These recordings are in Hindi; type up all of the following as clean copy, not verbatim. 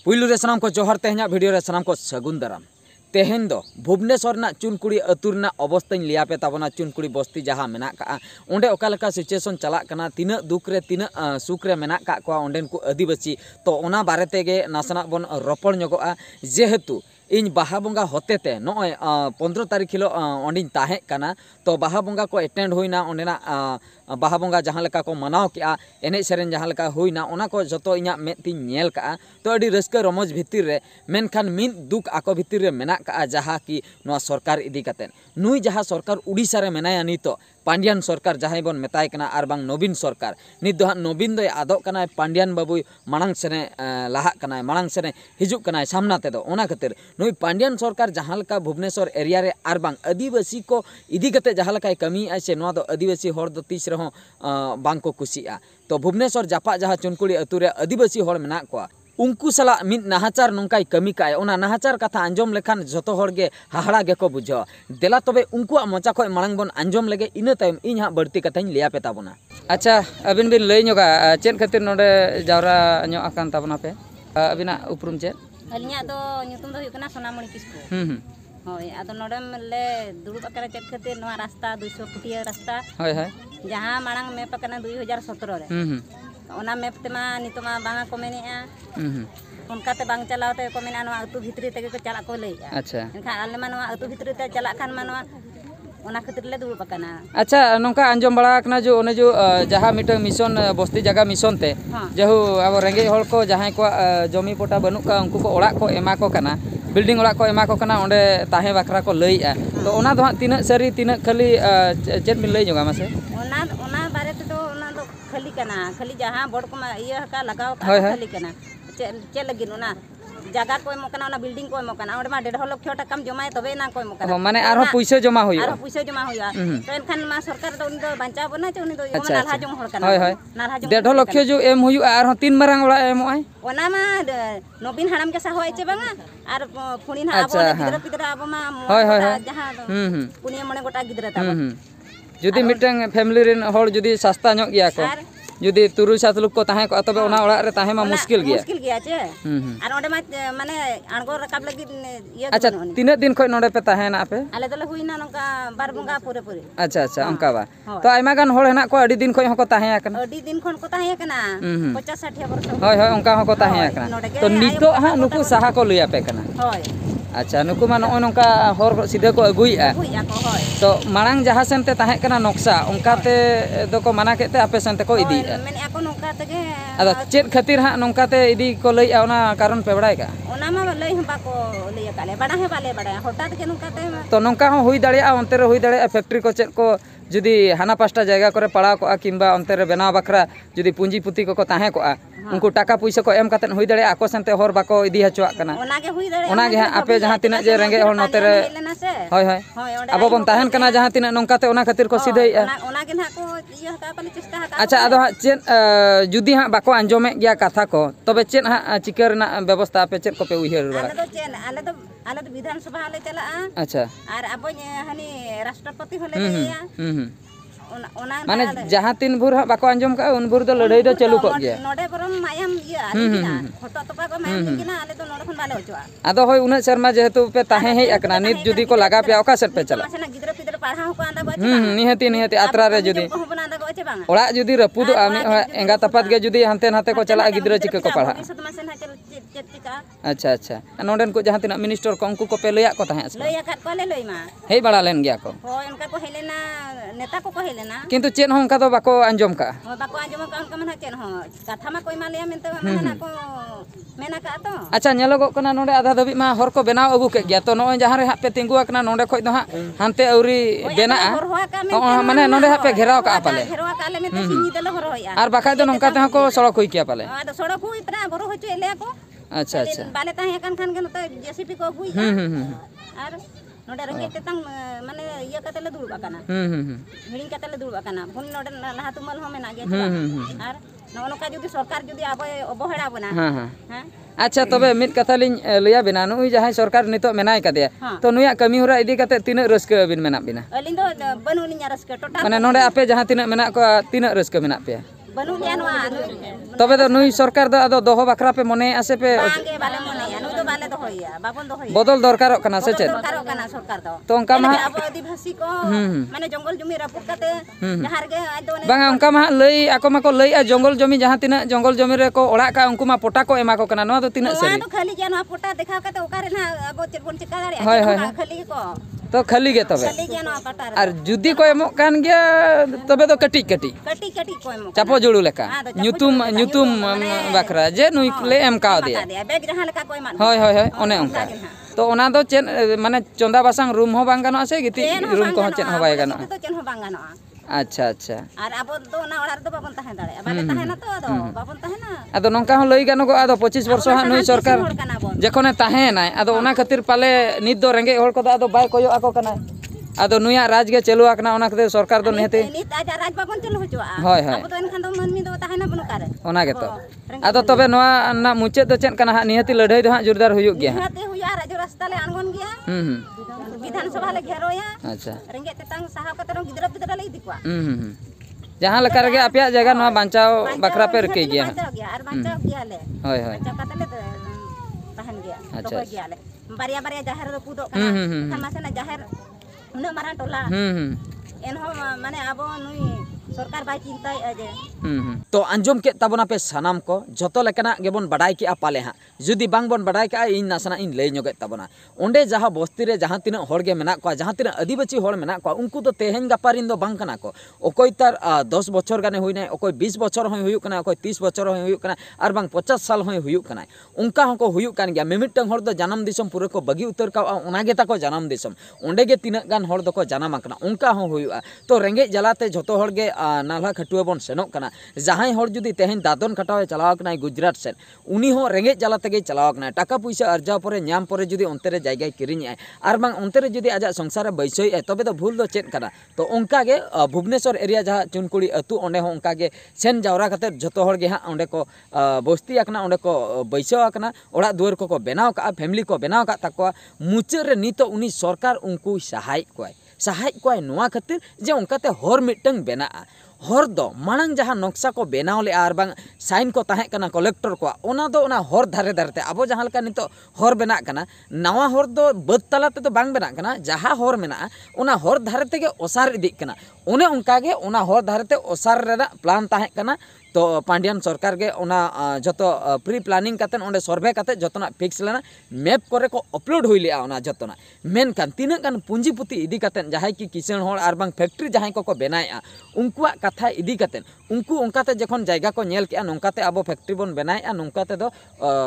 पुइलु रे सनाम को जोहर तेहना वीडियो रे सनाम को सगुन दाराम तेहन दो भुवनेश्वर ना चुनकुड़ी अतुरना अवस्था लियापे ताबना चुनकुड़ी बस्ती जहाँ मेना का ओंडे ओकालेका सिचुएशन चला कना तिना दुख रे तिना सुख रे मेना का को ओंडेन को आदिवासी तो ओना बारे तेगे नासना बन रपड़ ᱧᱚᱜᱚᱜᱼᱟ जेहेतु इन बाहा बंगा होतेते नॉय 15 तारीख हिलो ओंडिन ताहे कना तो बाहा बंगा को अटेंड होइना ओंडेना बाहा बंगा जहाँ लेका को मनाव किया एने सेरेन जहाँ लेका होइना ओना को जतो इना मेद ती नेल का तो अडी रस्का रमज भितिर रे मेनखान मिन दुख आको भितिर रे मेना का जहाँ की नोआ सरकार इदी कतेन नुई जहाँ सरकार उड़ीसा रे मेनाया नितो पांडियान सरकार जहाँ बन मेताय कना आर बांग नवीन सरकार नित दो नवीन दो आदो कना पांडियान बाबू मांग सेने लाहा कना मांग सेने हिजुक कना सामना ते दो ओना खातिर नुई पांडियान सरकार जहाँ लेका भुवनेश्वर एरिया रे आर बांग आदिवासी को इदी कते जहाँ लेका कमी आसे नोआ दो आदिवासी हर दो तीस रहो बांग को कुसिया तो भुवनेश्वर जापा जहाँ चुनकुड़ी अतु रे आदिवासी हर मेना को उनको सला मिद नाहाचार नौकाय कमी काय ओना नाहाचार कथा आंजम लेखान जतो हरगे हाहाड़ा गेको बुझो देला तबे उनको मोचा खय मांग बन आंजम लेगे इना तायम इन हा बर्ती कथाኝ लिया पे ताबना। अच्छा अबिन बिन लय ᱧᱚᱜᱟ चेन खातिर नोडे जावरा ᱧᱚᱜ आकान ताबना पे अबिना उपरुम चेन अलिया दो ᱧᱩᱛᱩᱢ ᱫᱚ ᱦᱩᱭᱩᱜ ᱠᱟᱱᱟ सोनामणि किस्कू होय आदो नोडम ले दुरुब आकारे चेक खातिर नोआ रास्ता 200 फुटिया रास्ता होय होय जहां मांग में पकना 2017 रे ओना मैप तेमा नितमा बांगा को मेनेआ उनकाते बांग चलावते को मेना नोआ अतु भितरी तेगे को चला को लैया। अच्छा एनखान आले मा नोआ अतु भितरी ते चला खान मा नोआ ओना खातिर ले दुरुब आकाना। अच्छा नोंका अंजम बड़ा कना जो ओने जो जहां मिटन मिशन बस्ती जगह मिशन ते जेहु अब रेंगे हल को जहां को जमी पोटा बनु का उनको को ओड़ा को एमा को कना बिल्डिंग ओड़ा को एमा को कना ओंडे ताहे बकरा को लैया तो ओना दो तिना सरी तिना खाली चेत बिन लय ᱧᱚᱜᱟ मासे ओना बारे ते तो ओना दो खाली कना खाली जहां बोर्ड को इया का लगाव का खाली कना चे लगिन ओना जगह को एमो कना ओना बिल्डिंग को एमो कना ओडे मा 1.5 लाख टाका जमाए तबे ना को एमो कना माने आरो पैसा जमा होय आरो पैसा जमा होय तो एनखान मा सरकार दो उन दो बांचा बना चे उनी दो नालहा जम हर कना नालहा जम 1.5 लाख जो एम होय आरो तीन मारंग ओड़ा एमो आय ओना मा नवीन हाराम के सा होय चे बांगा आर फुणिन हा आबो गिदरा पिदरा आबो मा जहां पुनिया मने गोटा गिदरा ताबो जुदी मिटंग फैमिली रेन होड़ जुदी सस्ता ᱧᱚᱜ गिया को जुदी 3-7 लोग को ताहे को तबे ओना ओड़ा रे ताहे मा मुश्किल गिया चे आर ओडे मा माने अणगो रकाब लगी ये। अच्छा तीन दिन खय नोडे पे ताहे ना पे आले दले हुइना नोका बार बंगा पूरे पूरे। अच्छा अच्छा अंका बा तो आइमा गान होड़ हेना को अडी दिन खय हको ताहे आकना अडी दिन खन को ताहे आकना 50-60 वर्ष होय होय अंका हको ताहे आकना तो नितो हा नुकु साहा को लिया पे कना होय। अच्छा नुकु मा नोय नोका होर सीधे को अगुइया तो मांग जहां सेनते ताहे कना नक्शा उनकाते दो को माना केते आपे सेनते को इदी मेने ako नोका तगे अदा चेत खातिर हा नोकाते इदी को लैया ओना कारण पे बड़ाय का ओना मा लई हम बाको लैया काले बड़ा है बाले बड़ा हटात के नोकाते तो नोका हो हुई दाड़िया अंते रे हुई दाड़िया फैक्ट्री को चेत को जुदी हाना पास्टा जगह करे पड़ाव को किंबा अंते रे बनाव बखरा जुदी पूंजीपुति को ताहे को उनको टाका पैसा को एम कतन हुई दाड़िया आको सेनते होर बाको इदी हचुआ कना ओनागे हुई दाड़िया ओनागे आपे जहां तिना जे रेंगे होर नोते रे होय होय अब बन ताहन कना जहां तिना नोकाते ओना खातिर को सीधे ओनागे ना को इया का पाले चेष्टा हा। अच्छा अदो चेन जुदी हा बाको आंजोमे गया कथा को तबे चेन हा चिकर ना व्यवस्था आपे चेन को पे उहिर बड़ा आले तो चेन आले तो विधानसभा ले चला। अच्छा आर अब हनी राष्ट्रपति होले या ओना माने जहां तीन भूर हा बाको आंजोम का उन भूर दो लड़ाई दो चालू को गया नोडे परम मायाम इया आलिना फोटो तपा को मायाम किना आले तो नोडे खन बाले होचवा आदो होय उना शर्मा जेहेतु पे ताहे हे अकना नित जुदी को लगा पे ओका सेट पे चला मासेना गिदरा पिदरा पढ़ा को आंदा बचे निहती आत्रा रे जुदी को बना आंदा बचे बांगा ओड़ा जुदी रपुद आमी एंगा तपत गे जुदी हनते नाते को चला गिदरा चिके को पढ़ा अच्छा अच्छा नोडन को जहां तिना मिनिस्टर को उनको को पे लया को ताहे लया का को ले लई मा हे बड़ा लेन गया को होय उनका को हेलेना नेता को हेलेना किंतु चेन हो उनका तो बाको आंजोम का बाको आंजोम का उनका मन चेन हो कथा मा कोई मालिया मेनते माना को मेना का तो। अच्छा नेलोगो कना नोडे आधा दबी मा हर को बनाव अगु के गया तो नोय जहां रे हा पे तिंगु आकना नोडे खय दो हा हानते औरी बेना माने नोडे हा पे घेराव का पाले घेराव का ले मेते सिनी देलो हर होया आर बाका दो नोंका ते को सड़क होई किया पाले आ सड़क हुई परा बरो होचो एले को। अच्छा अच्छा बाले ताहे कान खान के नते जेसीपी को हुई आर नोडे रंगे तेतंग माने इया कते ले दुरुब आकना हिडिंग कते ले दुरुब आकना फुन नोडे लाहा तुमल हो मेना गया आर नोनका जुदी सरकार जुदी आबो अबहेड़ा बना हां। अच्छा तबे मित कथा लिन लया बिना नुई जहां सरकार नितो मेनाय कदे तो नुया कमी होरा इदी कते तिना रस्का बिन मेना बिना अलिन दो बनुनिया रस्का टोटल माने नोडे आपे जहां तिना मेना को तिना रस्का मेना पे Banu ya noa. तबे तो नुई सरकार दो आदो दोहो बखरा पे मने आसे पे Bangge bale mone ya. Nu do bale do hoya. Babon do hoya. बदल दरकारok kana से चेत Karo kana sarkar do. तो उनका मा Abo adivasi ko mane jongol jumi raput kate jahar ge ado ne. बांगा उनका मा लई ako मा को लई आ जंगल जमी जहां तिना जंगल जमी रे को ओड़ा का उनको मा पोटा को एमा को kana नो तो तिना Noa सरी do khali je noa pota dekha kate okare na abo chirpon chika dari. Hoi, hoi. Khali ko. तो खाली गे तबे Khali je noa patar. और जुदी को एमो कान गया तबे तो कटी कटी Kati kati ko emo. चापो जुड़ू लेका हाँ, तो चापो ᱧᱩᱛᱩᱢ जुड़ू लेका, ᱧᱩᱛᱩᱢ ᱧᱩᱛᱩᱢ बखरा जे नुई ले एम का दिया Beg jahan leka ko eman. होय होय होय ओने उनका तो ओना दो चेन माने चंदा बासांग रूम हो बांग गानो से गिति रूम को चेन हो बाय गानो तो चेन हो बांग गानोa. अच्छा अच्छा Ar abo do na orar do babon tahen dare. Bale tahen na to ado babon tahen na. आदो नोंका हो लई गानो को आदो 25 वर्ष हा नुई सरकार जखने ताहे नाय आदो ओना खातिर पाले नित दो रेंगे होड़ को आदो बाय कोयो आको कना आदो नुया राज गे चलु आकना ओना खातिर सरकार दो नेते Nit aja raj babon chelu hujua. होय होय Abo to enkhan do manmi do tahen na banu kare. ओना गे तो आदो तबे नोआ ना मुचे दो चेन कना हा निहति लड़ाई दो हा जोरदार हुयुग गया Hate huya raju rasta le angon gya. Bidhan sabha le घेरोया. अच्छा Rengge tetang sahab kate ro gidra bidra le idikwa. जहां लका रगे अपया जगह नोआ बांचाओ बखरा पे रखे गया Bancao gya ar bancao gya le. होय होय Bancao kate le tahen gya. अच्छा, Toko gya le. Baria jahar do pudok kana. Kan masana jahar una maran tola. Enho mane abo nui सरकार बाय चिंताय अजे तो अंजम के तबना पे सनाम को जतो लेकना गेबन बडाई के पाले हा जुदी बांग बन बडाई का इन नासना इन लई नगे तबना ओंडे जहां बस्ती रे जहां तिना होड़ गे मेना को जहां तिना आदिवासी होड़ मेना को उनको तो तेहेन गापारिन दो बांग कना को ओकोय तार 10 बछर गाने हुई नै ओकोय 20 बछर होय हुयु कना ओकोय 30 बछर होय हुयु कना आर बांग 50 साल होय हुयु कना उनका हको हुयु कान गया मिमिटंग होड़ दो जन्म दिसम पूरे को बगी उतर का ओना गे ताको जन्म दिसम ओंडे गे तिना गान होड़ दो को जन्म कना उनका हो हुयुआ तो रेंगे जलाते जतो होड़ गे नाला खटुआ बन सेनोक कना जहां होड़ जुदी तेहेन दादन खटावे चलाव कना गुजरात सेन उनी हो रेंगे जला तेगे चलाव कना टाका पैसा अर्जा परे न्याम परे जुदी ओंते रे जायगा किरिኝ आय आर बांग ओंते रे जुदी आजा संसार बैसोय आय तबे तो भूल दो चेत कना तो उनका गे भुवनेश्वर एरिया जहां चुनकुड़ी अतु ओंडे हो उनका गे सेन जावरा कते जतो होड़ गे हा ओंडे को बस्ती आकना ओंडे को बैसो आकना ओड़ा दुआर को बेनाव का फैमिली को बेनाव का ताको मुचे रे नितो उनी सरकार उनको सहाय कोय नोआ खातिर जे उनकाते हर मिटंग बेना हर दो मांग जहां नक्शा को बेनाव ले आर बांग साइन को ताहे कना कलेक्टर को ओना दो ओना हर धारे धारते अब जहां लका नितो हर बेना कना नवा हर दो बद तलाते तो बांग बेना कना जहां हर मेना ओना हर धारे तेगे ओसार इदी कना ओने उनका गे ओना हर धारेते ओसार रेना प्लान ताहे कना तो पांडियान सरकार के ओना जतो प्री प्लानिंग काते ओंडे सर्वे काते जतना फिक्स लेना मैप करे को अपलोड हुई लिया ओना जतना मेन कान तीना कान पूंजीपुति इदी काते जहाय की किसान होड़ आर बांग फैक्ट्री जहाय को बेनाया उनकुआ कथा इदी काते उनको उनकाते जखन जायगा को नेल के नोंकाते आबो फैक्ट्री बन बेनाया नोंकाते दो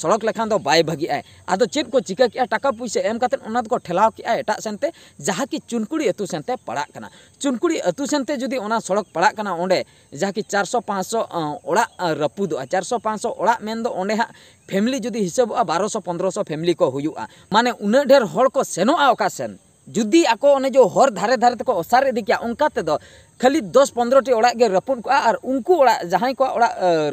सड़क लेखान दो बाय भागी आय आदो चेत को चिका के टाका पैसा एम काते ओना को ठेलाव के एटा सेनते जहा की चुनकुड़ी अतु सेनते पड़ा कना चुनकुड़ी अतु सेनते जुदी ओना सड़क पड़ा कना ओंडे जहा की 400 500 ओड़ा रपुद 400-500 ओड़ा मेन दो ओंडे हा फैमिली जुदी हिसाब 1200-1500 फैमिली को हुयुआ माने उना ढेर होड़ को सेनोआ ओका सेन जुदी आको ओने जो हर धारे धारे तको ओसार इदी किया उनका ते दो खाली 10-15 टी ओड़ा गे रपुन को और उनको ओड़ा जहां को ओड़ा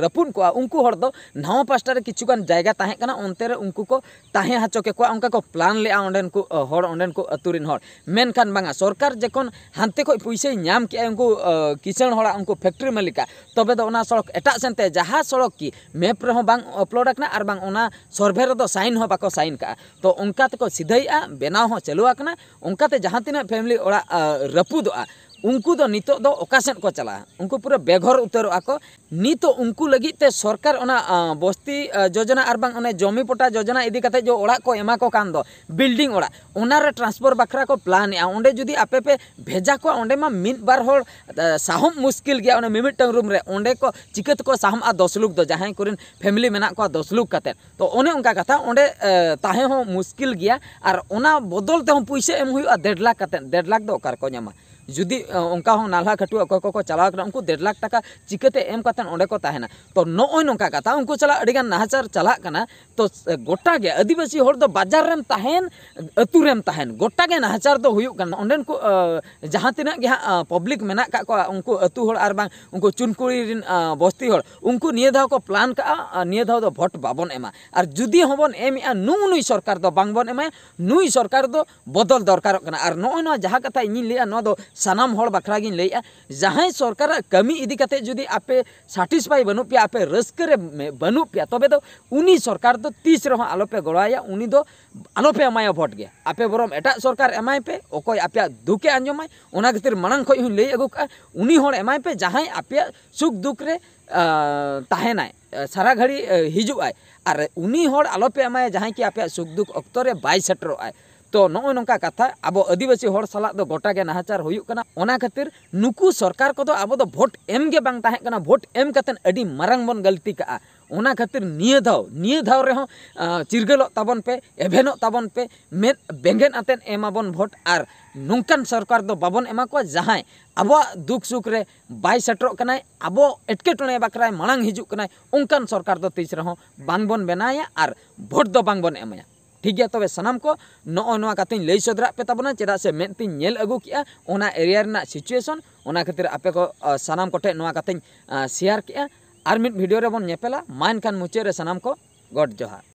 रपुन को उनको हर दो नाव पास्टा रे किछुगान जायगा ताहे कना ओनते रे उनको को ताहे हाचो के को उनका को प्लान ले ओंडेन को हर ओंडेन को अतुरिन हर मेन खान बांगा सरकार जेकोन हानते को पैसा न्याम के उनको किसान होड़ा उनको फैक्ट्री मालिका तबे दो ओना सड़क एटा सेनते जहां सड़क की मैप रे हो बांग अपलोड आकना और बांग ओना सर्वे रे दो साइन हो बाको साइन का तो उनका ते को सिधैआ बेनाव हो चलु आकना उनका ते जहां तिना फैमिली ओड़ा रपुदोआ उनको दो नितो दो ओकासेन को चला उनको पूरा बेघर उतरो आको नितो उनको लगी ते सरकार ओना बस्ती योजना और बांग ओने जमी पटा योजना इदी कते जो ओड़ा को एमा को कान दो बिल्डिंग ओड़ा ओना रे ट्रांसफर बखरा को प्लान या ओंडे जुदी आपे पे भेजा को ओंडे मा मिन बार होड़ साहम मुश्किल गया ओने मिमिटंग रूम रे ओंडे को चिकत को साहम आ 10 लोग दो जहां कुरिन फैमिली मेना को 10 लोग कते तो ओने उनका कथा ओंडे ताहे हो मुश्किल गया और ओना बदल ते हम पैसा एम हुई 1.5 लाख कते 1.5 लाख दो कर को न्यामा जुदी उनका हो नाला खटु अको को चलाव कना उनको 1.5 लाख टाका चिकते एम कतन ओंडे को ताहेना तो नोय नोंका कथा उनको चला अडिगान नाहाचार चला कना तो गोटा गे आदिवासी होड़ दो बाजार रेम ताहेन अतु रेम ताहेन गोटा गे नाहाचार दो हुयु कना ओंडेन को जहां तिना गे पब्लिक मेना का को उनको अतु होड़ आर बांग उनको चुनकुड़ी रिन बस्ती होड़ उनको निये धाव को प्लान का निये धाव दो भोट बाबन एमा और जुदी होबन एमिया नुई सरकार दो बांगबन एमा नुई सरकार दो बदल दरकार कना और नोय न जहां कथा इनि लिया न दो सानाम हर बखरा गिन लैया जहां सरकार कमी इदी कते जुदी आपे सैटिस्फाई बनु पे आपे रस्करे बनु पे तबे तो उनी सरकार तो तीस रह आलोपे गड़ाया उनी दो आलोपे एमाया भोट गया आपे बरम एटा सरकार एमाय पे ओकोय आपे दुखे आंजमाय ओना खातिर मांग खय हुन लई अगु का उनी हर एमाय पे जहां आपे सुख दुख रे ताहेनाय सारा घड़ी हिजुग आय और उनी हर आलोपे एमाय जहां कि आपे सुख दुख अक्तो रे बाय सेटरो आय तो नॉय नौका कथा अब आदिवासी हर साला दो गोटा के नाहाचार हुयुग कना ओना खातिर नुकु सरकार को अब दो भोट एम के बांग ताहे कना भोट एम कतन अडी मारंग बन गलती का ओना खातिर निये धाव रे चिरगलो ताबन पे एभेनो ताबन पे में बेंगेन आतेन एमाबन भोट और नौकान सरकार दो बाबन एमा को जहां अब दुख सुख रे बाय सेटरो कनाय अब एटकेटणे बाकराय मांग हिजुग कनाय ओंकान सरकार दो तीस रहो बांग बन बनाया और भोट दो बांग बन एमाया ठीक गया तबे सनाम को नॉ कते लई सदरा पे ताबना चेदा से मेंती नेल अगु किया ओना एरिया रना सिचुएशन ओना खातिर आपे को सनाम कोठे नॉ कते शेयर किया और मिड वीडियो रे बन नेपेला मान खान मुचे रे सनाम को गॉड जोहार।